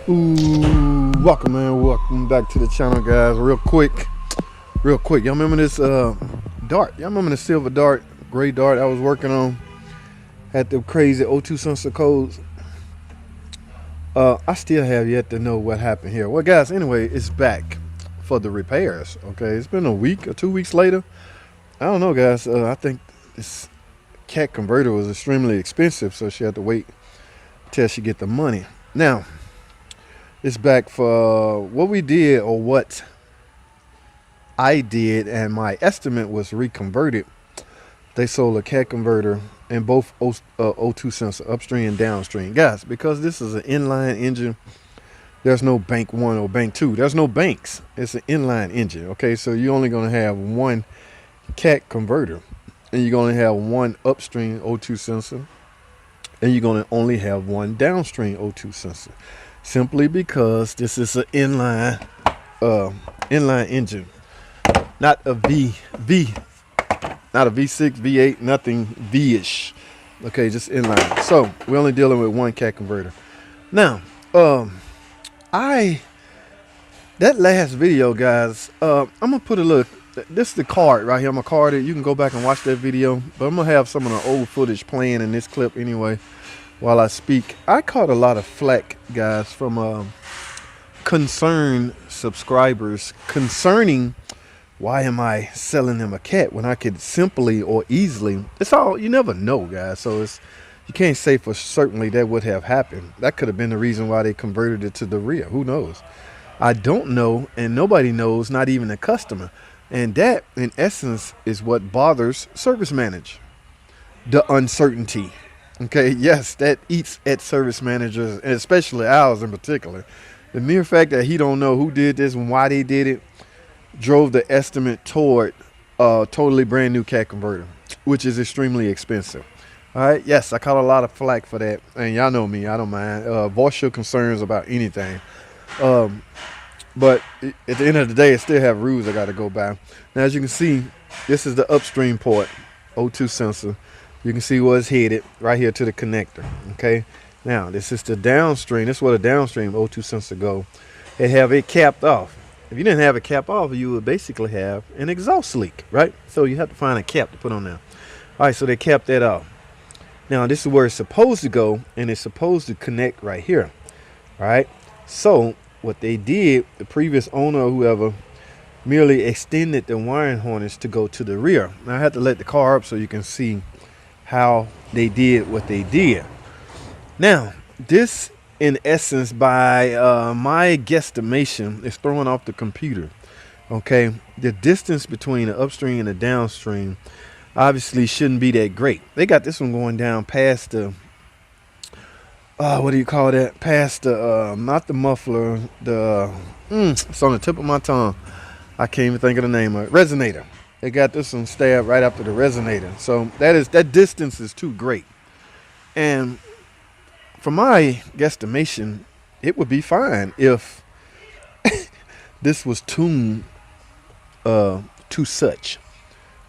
Ooh, welcome, man. Welcome back to the channel, guys. Real quick. Y'all remember this dart? Y'all remember the silver dart, gray dart I was working on? Had the crazy O2 sensor codes. I still have yet to know what happened here. Well, guys, anyway, it's back for the repairs. Okay, it's been a week or 2 weeks later. I don't know, guys. I think this cat converter was extremely expensive, so she had to wait till she get the money. Now, it's back for what we did, or what I did, and my estimate was reconverted. They sold a cat converter and both O2 sensor, upstream and downstream. Guys, because this is an inline engine, there's no bank 1 or bank 2. There's no banks. It's an inline engine. Okay, so you're only going to have one cat converter, and you're going to have one upstream O2 sensor, and you're going to only have one downstream O2 sensor. Simply because this is an inline engine, not a not a V6, V8, nothing V-ish. Okay, just inline. So we're only dealing with one cat converter. Now, that last video, guys, I'm gonna put a little. This is the card right here. I'm gonna card it. You can go back and watch that video, but I'm gonna have some of the old footage playing in this clip anyway while I speak. I caught a lot of flack, guys, from concerned subscribers concerning why am I selling them a cat when I could simply or easily. It's all, you never know, guys. So you can't say for certainly that would have happened. That could have been the reason why they converted it to the rear. Who knows? I don't know, and nobody knows, not even the customer. And that, in essence, is what bothers service manager. The uncertainty. Okay, yes, that eats at service managers, and especially ours in particular. The mere fact that he don't know who did this and why they did it drove the estimate toward a totally brand new cat converter, which is extremely expensive. All right, yes, I caught a lot of flack for that, and y'all know me, I don't mind. Voice your concerns about anything. But at the end of the day, I still have rules I got to go by. Now, as you can see, this is the upstream port, O2 sensor. You can see where it's headed, right here to the connector, okay? Now, this is the downstream. This is where the downstream O2 sensor go. They have it capped off. If you didn't have it capped off, you would basically have an exhaust leak, right? So you have to find a cap to put on there. All right, so they capped that off. Now, this is where it's supposed to go, and it's supposed to connect right here, all right? So what they did, the previous owner or whoever, merely extended the wiring harness to go to the rear. Now, I had to let the car up so you can see how they did what they did. Now, this, in essence, by my guesstimation, is throwing off the computer. Okay, the distance between the upstream and the downstream obviously shouldn't be that great. They got this one going down past the what do you call that? Past the not the muffler, the it's on the tip of my tongue. I can't even think of the name of it. Resonator. They got this one stabbed right after the resonator. So that distance is too great. And from my guesstimation, it would be fine if this was tuned to such.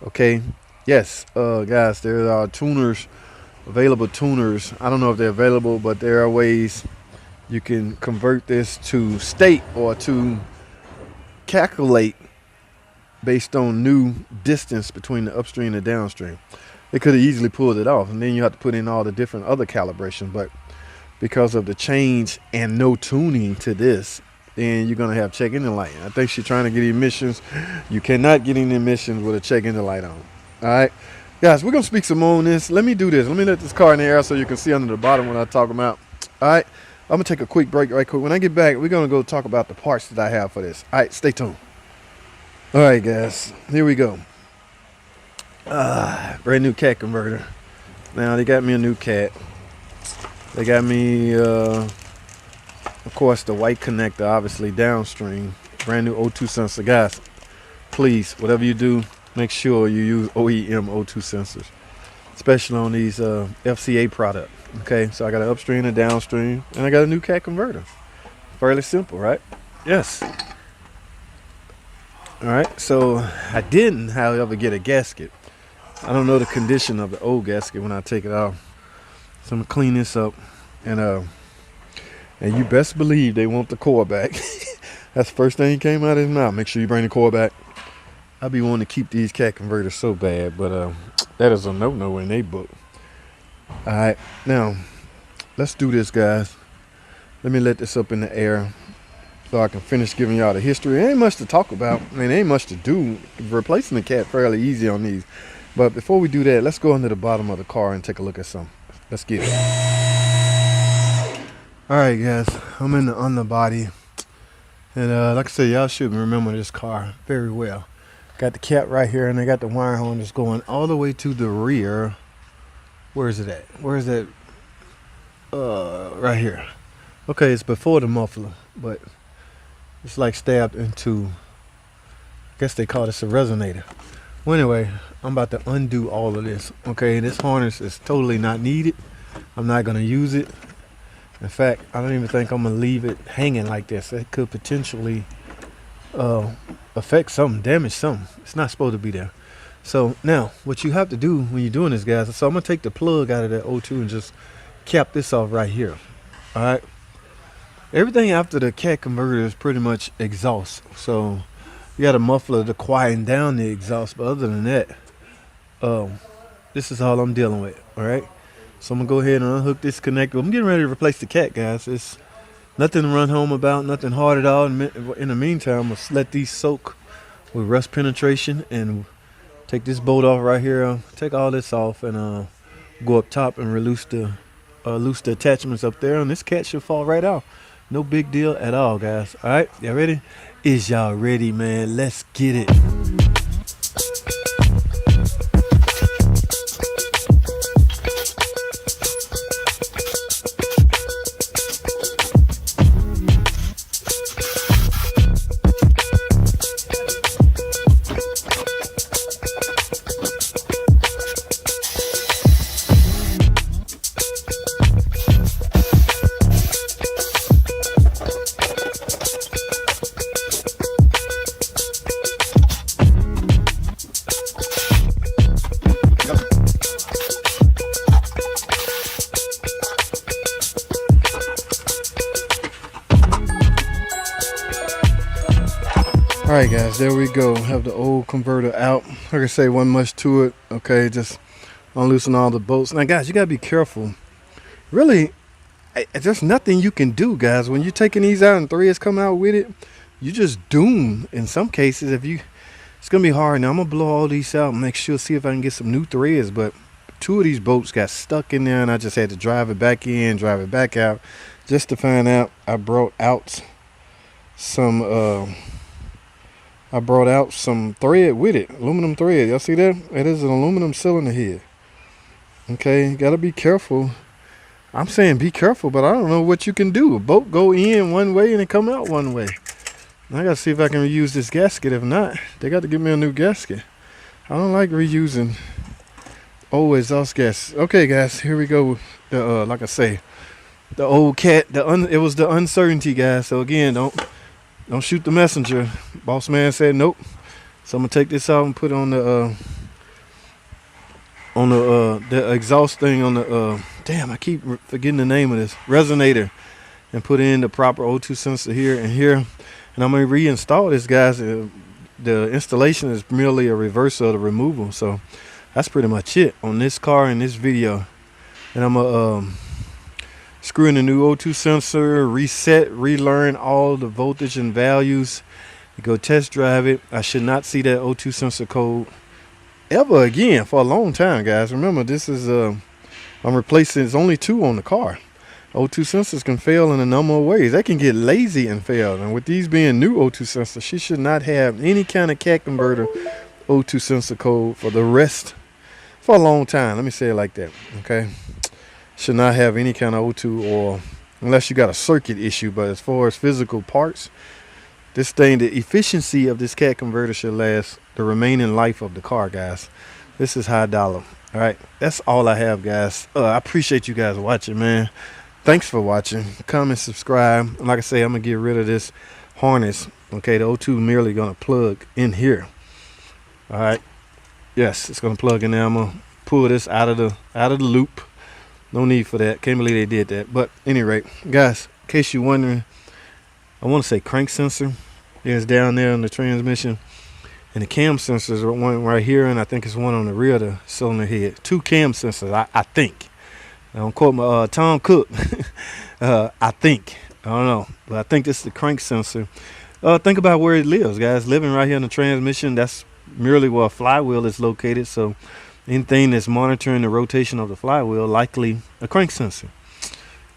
Okay. Yes, guys, there are tuners, available tuners. I don't know if they're available, but there are ways you can convert this to state or to calculate based on new distance between the upstream and the downstream. They could have easily pulled it off, and then you have to put in all the different other calibrations. But because of the change and no tuning to this, then you're going to have check engine light. I think she's trying to get emissions. You cannot get any emissions with a check engine light on. All right, guys, we're going to speak some more on this. Let me do this. Let me let this car in the air so you can see under the bottom what I talk about. All right, I'm going to take a quick break right quick. When I get back, we're going to go talk about the parts that I have for this. All right, stay tuned. All right, guys, here we go. Brand new cat converter. Now, they got me a new cat. They got me, of course, the white connector, obviously, downstream. Brand new O2 sensor. Guys, please, whatever you do, make sure you use OEM O2 sensors, especially on these FCA products. Okay, so I got an upstream and downstream, and I got a new cat converter. Fairly simple, right? Yes. All right, so I didn't, however, get a gasket. I don't know the condition of the old gasket when I take it off. So I'm gonna clean this up and And you best believe they want the core back. That's the first thing came out of his mouth. Make sure you bring the core back. I be wanting to keep these cat converters so bad, but that is a no-no in they book. All right, now let's do this, guys. Let me let this up in the air so I can finish giving y'all the history. It ain't much to talk about. I mean, ain't much to do. Replacing the cat fairly easy on these. But before we do that, let's go into the bottom of the car and take a look at some. Let's get it. All right, guys, I'm in the underbody. And like I said, y'all should remember this car very well. Got the cap right here, and I got the wire harness going all the way to the rear. Where is it at? Where is that? Right here. Okay, it's before the muffler, but it's like stabbed into, I guess they call this a resonator. Well, anyway, I'm about to undo all of this. Okay, this harness is totally not needed. I'm not going to use it. In fact, I don't even think I'm going to leave it hanging like this. It could potentially affect something, damage something. It's not supposed to be there. So now, what you have to do when you're doing this, guys, so I'm going to take the plug out of that O2 and just cap this off right here. All right. Everything after the cat converter is pretty much exhaust. So you got a muffler to quieten down the exhaust. But other than that, this is all I'm dealing with. All right. So I'm going to go ahead and unhook this connector. I'm getting ready to replace the cat, guys. It's nothing to run home about, nothing hard at all. In the meantime, I'm going to let these soak with rust penetration and take this bolt off right here. Take all this off and go up top and loose the attachments up there. And this cat should fall right out. No big deal at all, guys. All right, y'all ready? Is y'all ready, man? Let's get it. All right, guys, there we go. Have the old converter out. Like I say, wasn't much to it. Okay, just unloosen all the bolts. Now, guys, you gotta be careful. Really, there's nothing you can do, guys. When you're taking these out and threads come out with it, you just doom. In some cases, it's gonna be hard. Now I'm gonna blow all these out and make sure, see if I can get some new threads. But 2 of these bolts got stuck in there, and I just had to drive it back in, drive it back out, just to find out I brought out some thread with it, aluminum thread. Y'all see that? It is an aluminum cylinder head. Okay, you gotta be careful. I'm saying be careful, but I don't know what you can do. A bolt go in one way and it come out one way. I gotta see if I can reuse this gasket. If not, they got to give me a new gasket. I don't like reusing old exhaust gas. Okay, guys, here we go. The like I say, the old cat. It was the uncertainty, guys. So again, don't shoot the messenger. Boss man said nope. So I'm gonna take this out and put on the exhaust thing on the damn, I keep forgetting the name of this resonator, and put in the proper O2 sensor here and here. And I'm gonna reinstall this, guys. The installation is merely a reversal of the removal. So that's pretty much it on this car in this video. And I'm gonna screw in the new O2 sensor, reset, relearn all the voltage and values, go test drive it. I should not see that O2 sensor code ever again for a long time, guys. Remember, this is I'm replacing, it's only 2 on the car. O2 sensors can fail in a number of ways. They can get lazy and fail. And with these being new O2 sensors, she should not have any kind of cat converter O2 sensor code for a long time. Let me say it like that, okay? Should not have any kind of O2, or unless you got a circuit issue. But as far as physical parts, this thing, the efficiency of this cat converter should last the remaining life of the car, guys. This is high dollar. All right, that's all I have, guys. I appreciate you guys watching, man. Thanks for watching. Comment, subscribe. And like I say, I'm gonna get rid of this harness. Okay, the O2 merely gonna plug in here. All right, yes, it's gonna plug in there. I'm gonna pull this out of the loop. No need for that. Can't believe they did that. But at any rate, guys, in case you're wondering, I want to say crank sensor is down there in the transmission. And the cam sensors are one right here, and I think it's one on the rear of the cylinder head. 2 cam sensors, I think. I don't quote my Tom Cook. I think. I don't know. But I think this is the crank sensor. Think about where it lives, guys. Living right here in the transmission, that's merely where a flywheel is located. So anything that's monitoring the rotation of the flywheel, likely a crank sensor.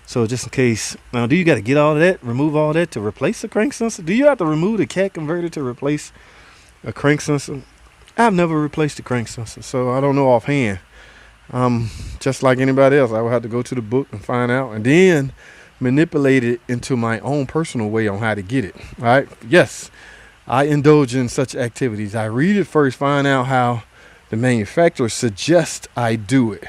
So just in case, now do you got to get all of that, remove all that to replace the crank sensor? Do you have to remove the cat converter to replace a crank sensor? I've never replaced a crank sensor, so I don't know offhand. Just like anybody else, I would have to go to the book and find out, and then manipulate it into my own personal way on how to get it. All right. Yes, I indulge in such activities. I read it first, find out how the manufacturer suggests I do it.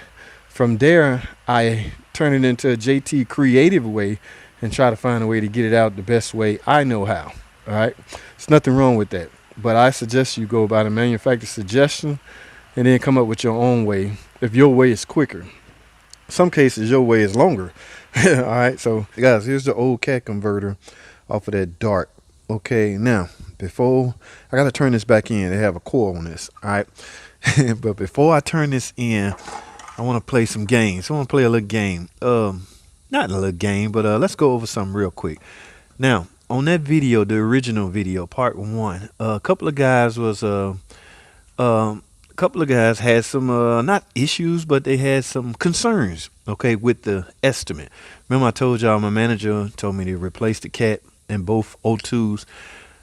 From there, I turn it into a JT creative way and try to find a way to get it out the best way I know how. All right. There's nothing wrong with that. But I suggest you go by the manufacturer's suggestion and then come up with your own way if your way is quicker. Some cases, your way is longer. All right. So, guys, here's the old cat converter off of that Dart. Okay. Now, before I got to turn this back in, they have a coil on this. All right. But before I turn this in, I want to play some games. I want to play a little game. Not a little game, but let's go over something real quick. Now, on that video, the original video, part 1, a couple of guys had some not issues, but they had some concerns, okay, with the estimate. Remember I told y'all my manager told me to replace the cat in both O2s.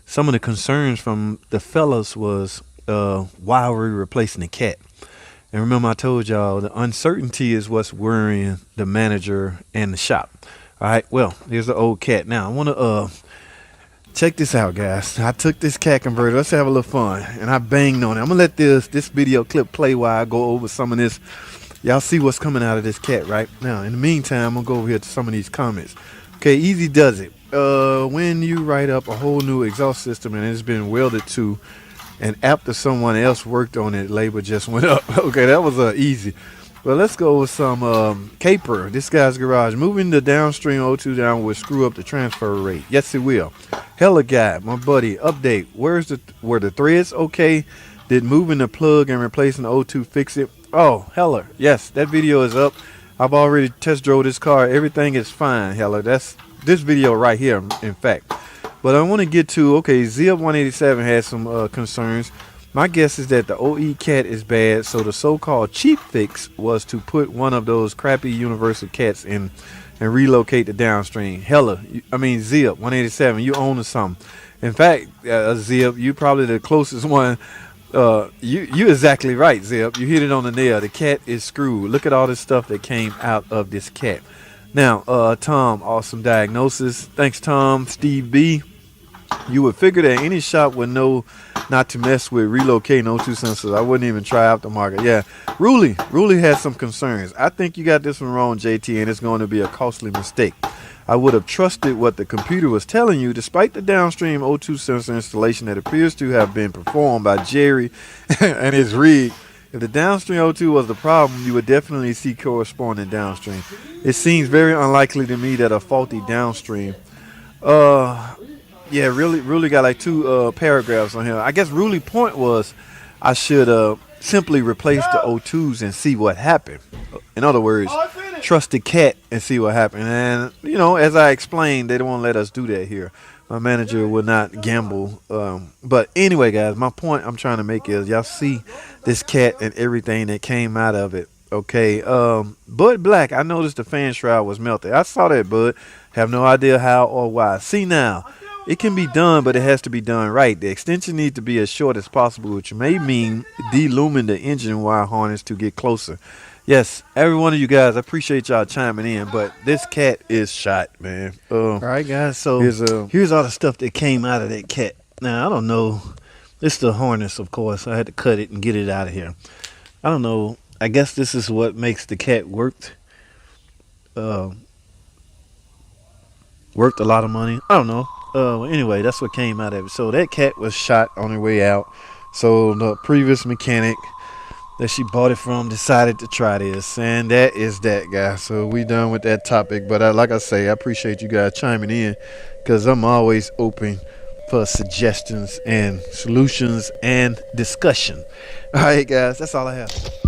Some of the concerns from the fellas was why are we replacing the cat? And remember I told y'all the uncertainty is what's worrying the manager and the shop. All right, well, here's the old cat. Now I want to check this out, guys. I took this cat converter. Let's have a little fun. And I banged on it. I'm going to let this video clip play while I go over some of this. Y'all see what's coming out of this cat right now. In the meantime, I'm going to go over here to some of these comments. Okay, easy does it. When you write up a whole new exhaust system and it's been welded to, and after someone else worked on it, labor just went up. Okay, that was easy. Well, let's go with some caper. This guy's garage. Moving the downstream O2 down will screw up the transfer rate. Yes, it will. Hella guy, my buddy. Update. Were the threads okay? Did moving the plug and replacing the O2 fix it? Oh, Heller. Yes, that video is up. I've already test drove this car. Everything is fine, Heller. That's this video right here, in fact. But I want to get to, okay, Zip 187 had some concerns. My guess is that the OE cat is bad, so the so-called cheap fix was to put one of those crappy universal cats in and relocate the downstream. Hella, Zip 187, you own to something. In fact, Zip, you probably the closest one. You exactly right, Zip. You hit it on the nail. The cat is screwed. Look at all this stuff that came out of this cat. Now, Tom, awesome diagnosis. Thanks, Tom. Steve B. You would figure that any shop would know not to mess with relocating O2 sensors. I wouldn't even try aftermarket. Yeah, Ruley has some concerns. I think you got this one wrong, JT, and it's going to be a costly mistake. I would have trusted what the computer was telling you, despite the downstream O2 sensor installation that appears to have been performed by Jerry and his rig. If the downstream O2 was the problem, you would definitely see corresponding downstream. It seems very unlikely to me that a faulty downstream. Yeah, really got like 2 paragraphs on here. I guess Ruli's point was I should simply replace the O2s and see what happened. In other words, trust the cat and see what happened. And, you know, as I explained, they don't want to let us do that here. My manager would not gamble. But anyway, guys, my point I'm trying to make is y'all see this cat and everything that came out of it. Okay, Bud Black, I noticed the fan shroud was melted. I saw that, Bud. Have no idea how or why. See now. It can be done, but it has to be done right. The extension needs to be as short as possible, which may mean deluming the engine wire harness to get closer. Yes, every one of you guys, I appreciate y'all chiming in, but this cat is shot, man. All right, guys, so here's all the stuff that came out of that cat. Now, I don't know. It's the harness, of course. I had to cut it and get it out of here. I don't know. I guess this is what makes the cat worked a lot of money. I don't know. Anyway, that's what came out of it. So that cat was shot on her way out. So the previous mechanic that she bought it from decided to try this. And that is that, guys. So we done with that topic. But like I say, I appreciate you guys chiming in, because I'm always open for suggestions and solutions and discussion. All right, guys, that's all I have.